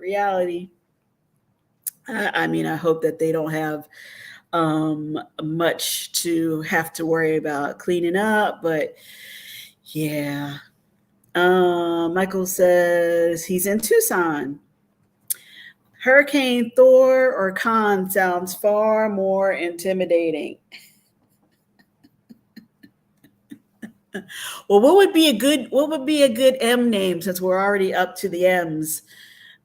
I mean, I hope that they don't have much to have to worry about cleaning up, but yeah. Michael says he's in Tucson. Hurricane Thor or Khan sounds far more intimidating. Well, what would be a good M name since we're already up to the M's?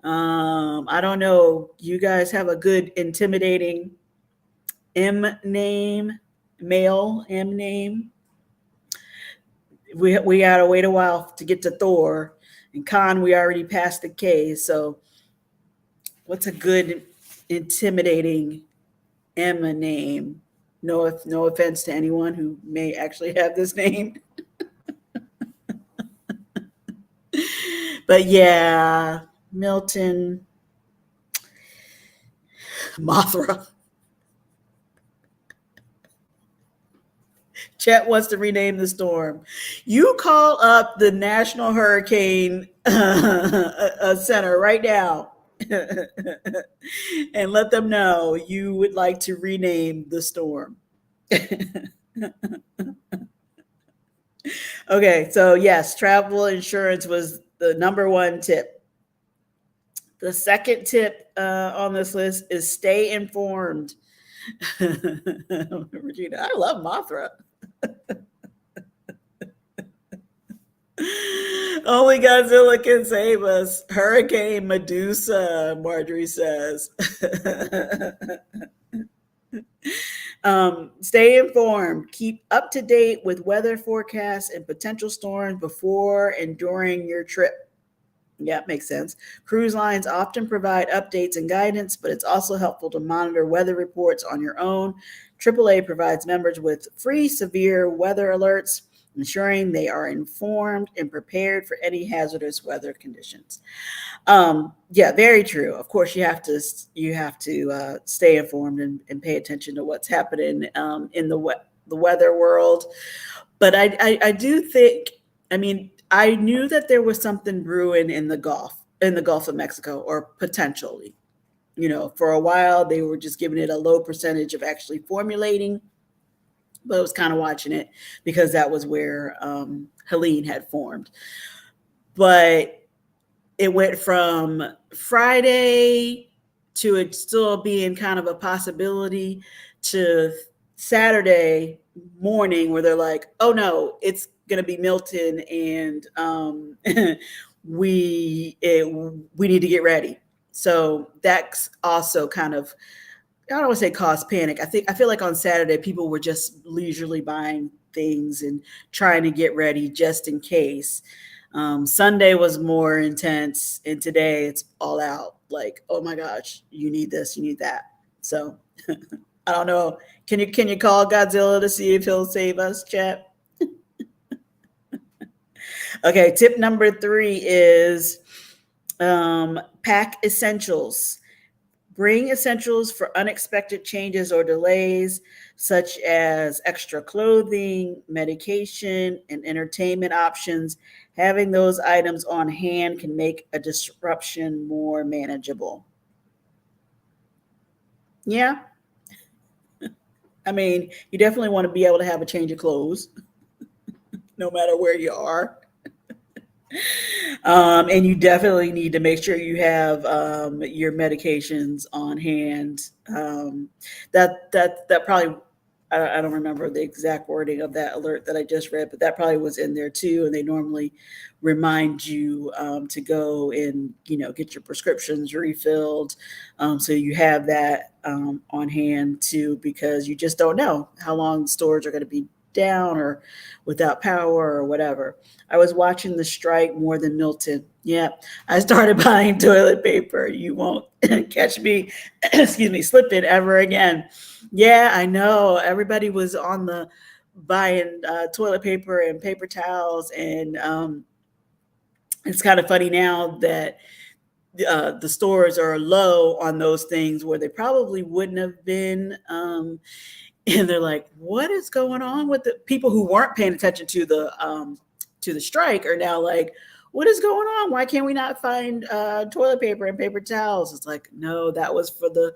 I don't know. You guys have a good intimidating M name, male M name. We gotta wait a while to get to Thor, and Khan we already passed the K. So what's a good intimidating Emma name? No offense to anyone who may actually have this name. But yeah, Milton Mothra. Chet wants to rename the storm. You call up the National Hurricane Center right now and let them know you would like to rename the storm. Okay, so yes, travel insurance was the number one tip. The second tip on this list is stay informed. Regina, I love Mothra. Only Godzilla can save us. Hurricane Medusa, Marjorie says. Stay informed. Keep up to date with weather forecasts and potential storms before and during your trip. Yeah, makes sense. Cruise lines often provide updates and guidance, but it's also helpful to monitor weather reports on your own. AAA provides members with free severe weather alerts, ensuring they are informed and prepared for any hazardous weather conditions. Yeah, very true. Of course, you have to stay informed and pay attention to what's happening in the weather world. But I do think, I mean, I knew that there was something brewing in the Gulf of Mexico, or potentially. For a while they were just giving it a low percentage of actually formulating, but I was kind of watching it because that was where Helene had formed. But it went from Friday to it still being kind of a possibility to Saturday morning where they're like, oh no, it's going to be Milton, and we need to get ready. So that's also kind of, I don't want to say cause panic. I feel like on Saturday people were just leisurely buying things and trying to get ready just in case. Sunday was more intense, and today it's all out. Like, oh my gosh, you need this, you need that. So I don't know. Can you call Godzilla to see if he'll save us, chat? Okay, tip number 3 is pack essentials. Bring essentials for unexpected changes or delays, such as extra clothing, medication, and entertainment options. Having those items on hand can make a disruption more manageable. Yeah, I mean, you definitely want to be able to have a change of clothes no matter where you are. And you definitely need to make sure you have your medications on hand. That probably, I don't remember the exact wording of that alert that I just read, but that probably was in there too. And they normally remind you to go and get your prescriptions refilled, so you have that on hand too, because you just don't know how long stores are going to be down or without power or whatever. I was watching the strike more than Milton. Yeah, I started buying toilet paper. You won't catch me, excuse me, slipping ever again. Yeah, I know. Everybody was on the buying toilet paper and paper towels, and it's kind of funny now that the stores are low on those things where they probably wouldn't have been. And they're like, "What is going on with the people who weren't paying attention to the strike are now like, what is going on? Why can't we not find toilet paper and paper towels?" It's like, no, that was for the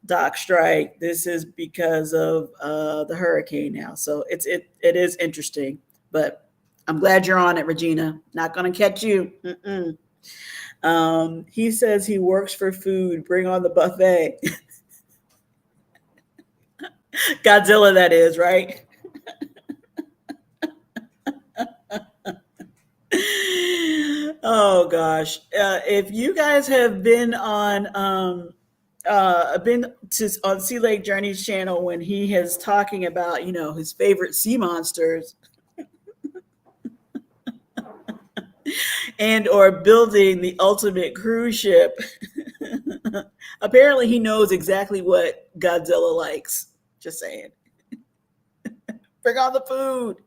dock strike. This is because of the hurricane now. So it is interesting, but I'm glad you're on it, Regina. Not gonna catch you. Mm-mm. He says he works for food. Bring on the buffet. Godzilla, that is, right? Oh gosh. If you guys have been to on Sea Lake Journey's channel when he is talking about his favorite sea monsters and or building the ultimate cruise ship, apparently he knows exactly what Godzilla likes. Just saying. Bring on the food.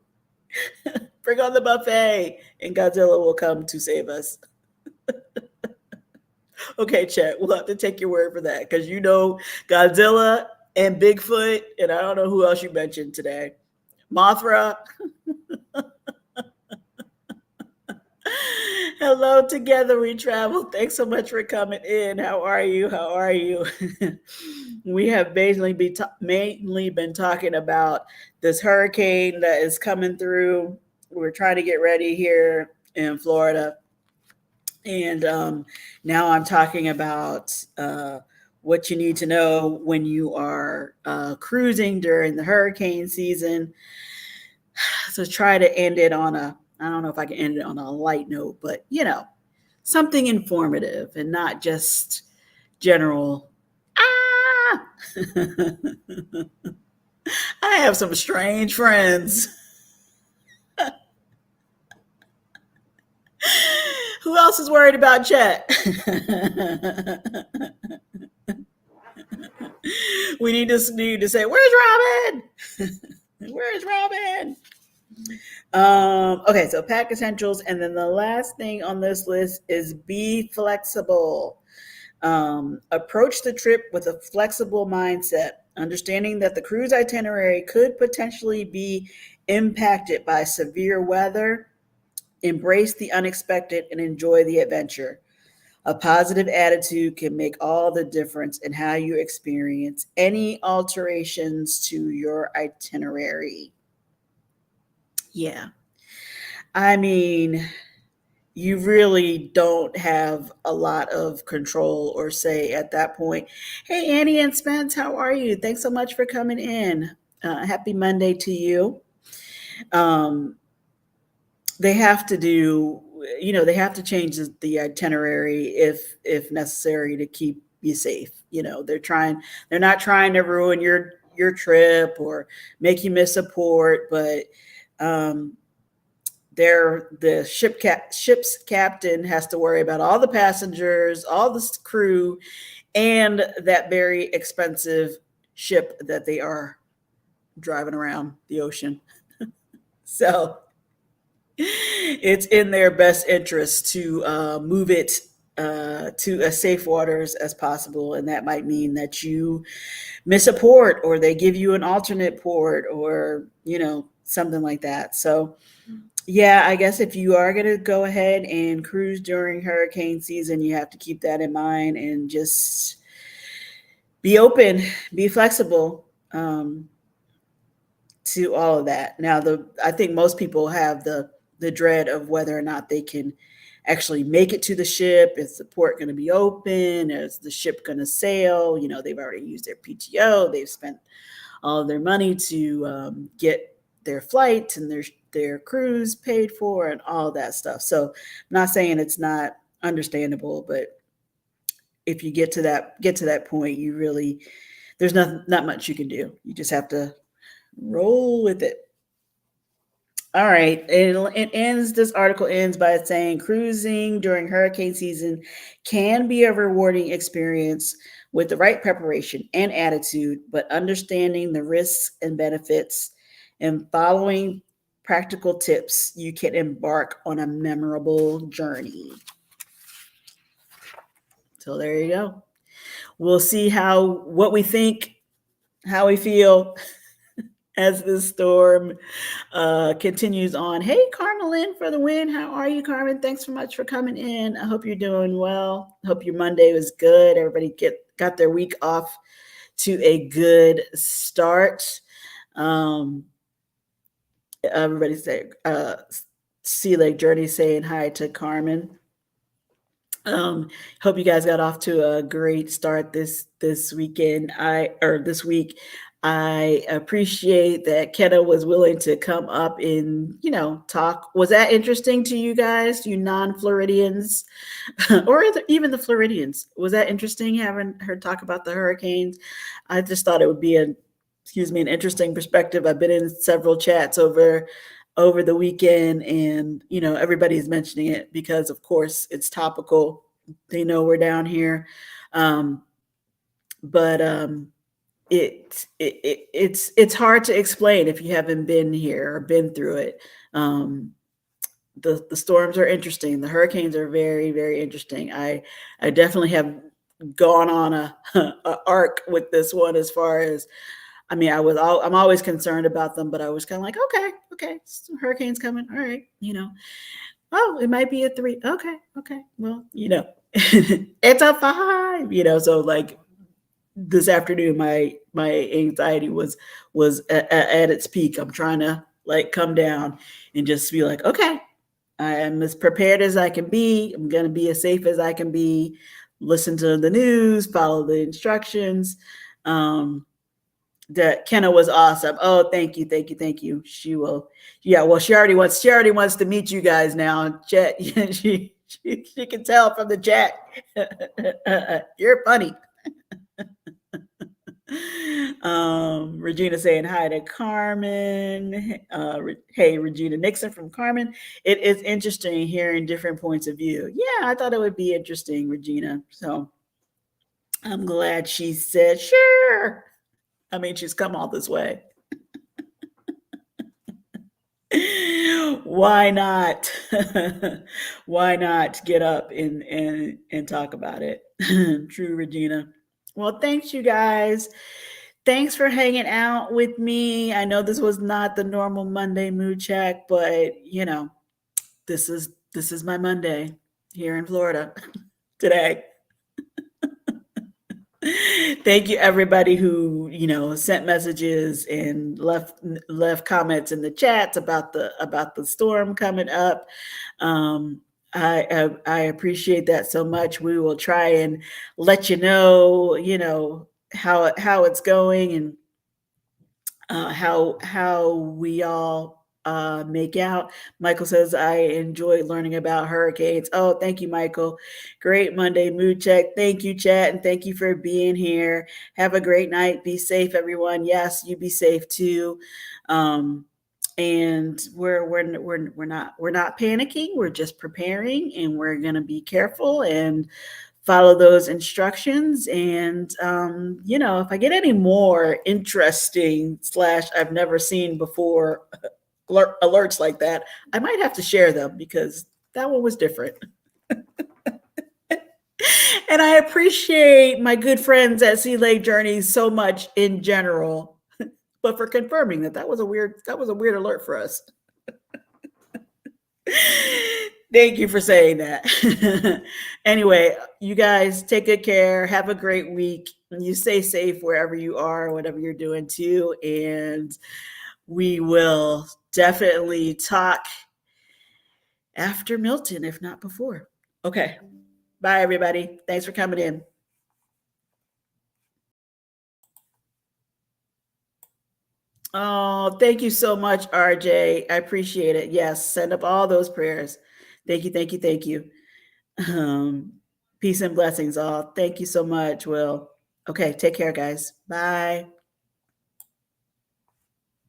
Bring on the buffet, and Godzilla will come to save us. Okay, Chet, we'll have to take your word for that because Godzilla and Bigfoot, and I don't know who else you mentioned today. Mothra. Hello, together we travel. Thanks so much for coming in. How are you? How are you? We have mainly been talking about this hurricane that is coming through. We're trying to get ready here in Florida. And now I'm talking about what you need to know when you are cruising during the hurricane season. So try to end it on I don't know if I can end it on a light note, but something informative and not just general. Ah! I have some strange friends. Who else is worried about Chet? We need to say, "Where's Robin? Where's Robin?" Okay, so pack essentials, and then the last thing on this list is be flexible. Approach the trip with a flexible mindset, understanding that the cruise itinerary could potentially be impacted by severe weather. Embrace the unexpected and enjoy the adventure. A positive attitude can make all the difference in how you experience any alterations to your itinerary. Yeah. I mean, you really don't have a lot of control or say at that point. Hey, Annie and Spence, how are you? Thanks so much for coming in. Happy Monday to you. Um, they have to do, they have to change the itinerary if necessary to keep you safe. They're not trying to ruin your trip or make you miss a port, but um, ship's captain has to worry about all the passengers, all the crew, and that very expensive ship that they are driving around the ocean. So it's in their best interest to move it to as safe waters as possible, and that might mean that you miss a port or they give you an alternate port or something like that. So yeah, I guess if you are going to go ahead and cruise during hurricane season, you have to keep that in mind and just be open, be flexible, to all of that. Now, I think most people have the dread of whether or not they can actually make it to the ship. Is the port going to be open? Is the ship going to sail? They've already used their PTO. They've spent all of their money to get their flights and their cruise paid for and all that stuff. So I'm not saying it's not understandable, but if you get to that point, you really there's not much you can do. You just have to roll with it. All right. This article ends by saying cruising during hurricane season can be a rewarding experience with the right preparation and attitude, but understanding the risks and benefits and following practical tips, you can embark on a memorable journey. So there you go. We'll see what we think, how we feel as this storm continues on. Hey, Carmelyn for the win. How are you, Carmen? Thanks so much for coming in. I hope you're doing well. Hope your Monday was good. Everybody got their week off to a good start. Everybody say Sea Lake Journey saying hi to Carmen. Hope you guys got off to a great start this weekend. This week. I appreciate that Kenna was willing to come up and talk. Was that interesting to you guys, you non-Floridians, or even the Floridians? Was that interesting having her talk about the hurricanes? I just thought it would be an interesting perspective. I've been in several chats over the weekend, and everybody's mentioning it because of course it's topical. They know we're down here, but it's hard to explain if you haven't been here or been through it. The storms are interesting. The hurricanes are very, very interesting. I definitely have gone on a arc with this one as far as, I'm always concerned about them, but I was kind of like, okay, hurricane's coming. All right, oh, it might be a 3. Okay, well, it's a 5. So like this afternoon, my anxiety was at its peak. I'm trying to like come down and just be like, okay, I am as prepared as I can be. I'm gonna be as safe as I can be. Listen to the news, follow the instructions. That Kenna was awesome. Oh, thank you. She will. Yeah, well, she already wants to meet you guys now. Chat. She can tell from the chat. You're funny. Regina saying hi to Carmen. Hey, Regina Nixon from Carmen. It is interesting hearing different points of view. Yeah, I thought it would be interesting, Regina. So I'm glad she said sure. She's come all this way. Why not? Why not get up and talk about it? True, Regina. Well, thanks, you guys. Thanks for hanging out with me. I know this was not the normal Monday mood check, but this is my Monday here in Florida today. Thank you everybody who sent messages and left comments in the chats about the storm coming up. I appreciate that so much. We will try and let you know how it's going and how we all make out. Michael says, I enjoy learning about hurricanes. Oh, thank you, Michael. Great Monday mood check. Thank you, chat, and thank you for being here. Have a great night. Be safe, everyone. Yes, you be safe too. And we're not panicking. We're just preparing, and we're gonna be careful and follow those instructions. And if I get any more interesting / I've never seen before alerts like that, I might have to share them because that one was different. And I appreciate my good friends at Sea Lake Journeys so much in general, but for confirming that was a weird alert for us. Thank you for saying that. Anyway, you guys take good care. Have a great week. You stay safe wherever you are, whatever you're doing too. And we will definitely talk after Milton, if not before. Okay. Bye, everybody. Thanks for coming in. Oh, thank you so much, RJ. I appreciate it. Yes, send up all those prayers. Thank you, thank you, thank you. Um, Peace and blessings, all. Thank you so much, Will. Okay, take care, guys. Bye.